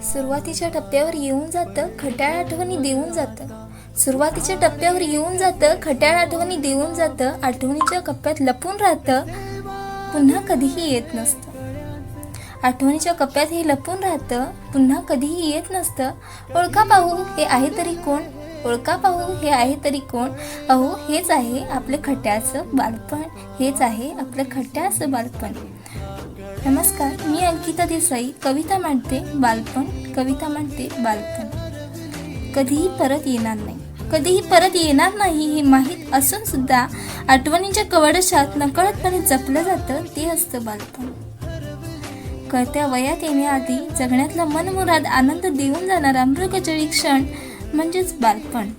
सुरुवातीच्या टप्प्यावर येऊन जातं खट्याळ आठवणी देऊन जातं. सुरुवातीच्या टप्प्यावर येऊन जातं खट्याळ आठवणी देऊन जातं. आठवणीच्या कप्प्यात लपून राहतं, पुन्हा कधीही येत नसतं. आठवणीच्या कप्प्यात हे लपून राहतं, पुन्हा कधीही येत नसतं. ओळखा पाहू हे आहे तरी कोण, ओळखा पाहू हे आहे तरी कोण. अहो हेच आहे आपलं खट्याळचं बालपण, हेच आहे आपलं खट्याळचं बालपण. नमस्कार, मी अंकिता देसाई कविता मांडते बालपण, कविता मांडते बालपण. कधीही परत येणार नाही, कधीही परत येणार नाही हे माहीत असून सुद्धा आठवणींच्या कवडशात नकळतपणे जपलं जातं, ते असतं बालपण. कळत्या वयात येण्याआधी जगण्यातला मनमुराद आनंद देऊन जाणारा मृगजळी क्षण म्हणजेच बालपण.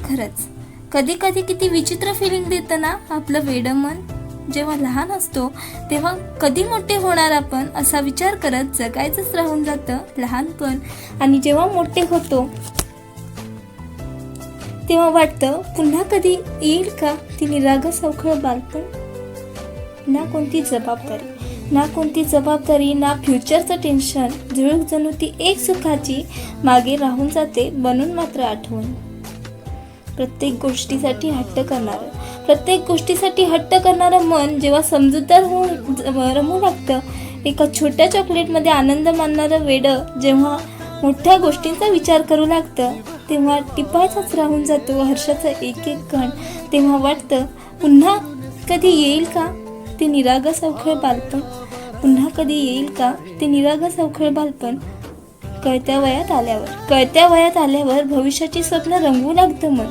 खरंच कधी कधी किती विचित्र फिलिंग देतं ना आपलं वेडं मन. जेव्हा लहान असतो तेव्हा कधी मोठे होणार आपण असा विचार करत जगायचंच राहून जातं लहानपण. आणि जेव्हा मोठे होतो तेव्हा वाटतं पुन्हा कधी येईल का ती निरागस अवखळ बालपण. ना कोणती जबाबदारी, ना फ्युचरचं टेन्शन. झुळूक जणू ती एक सुखाची मागे राहून जाते बनून मात्र आठवण. प्रत्येक गोष्टीसाठी हट्ट करणारं मन जेव्हा समजूतदार होऊन रमू लागतं. एका छोट्या चॉकलेटमध्ये आनंद मानणारं वेडं जेव्हा मोठ्या गोष्टींचा विचार करू लागतं, तेव्हा टिपायचाच राहून जातो हर्षाचा एक एक कण. तेव्हा वाटतं पुन्हा कधी येईल का ते निरागस अवखळ बालपण, पुन्हा कधी येईल का ते निरागस अवखळ बालपण. कळत्या वयात आल्यावर भविष्याची स्वप्न रंगवू लागतं मन.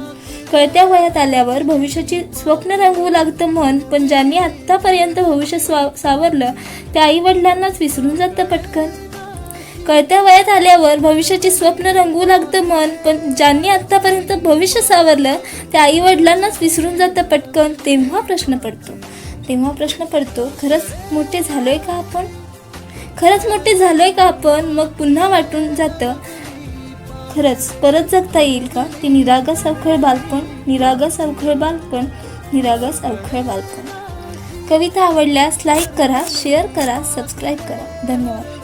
कळत्या वयात आल्यावर भविष्याची स्वप्न रंगवू लागतं मन. पण ज्यांनी आत्तापर्यंत भविष्य सावरलं त्या आई वडिलांनाच विसरून जातं पटकन. कळत्या वयात आल्यावर भविष्याची स्वप्न रंगवू लागतं मन. पण ज्यांनी आत्तापर्यंत भविष्य सावरलं त्या आई वडिलांनाच विसरून जातं पटकन. तेव्हा प्रश्न पडतो खरंच मोठे झालोय का आपण. मग पुन्हा वाटून जातं खरंच परत जगता येईल का ते निरागस अवखळ बालपण. कविता आवडल्यास लाईक करा, शेअर करा, सबस्क्राईब करा. धन्यवाद.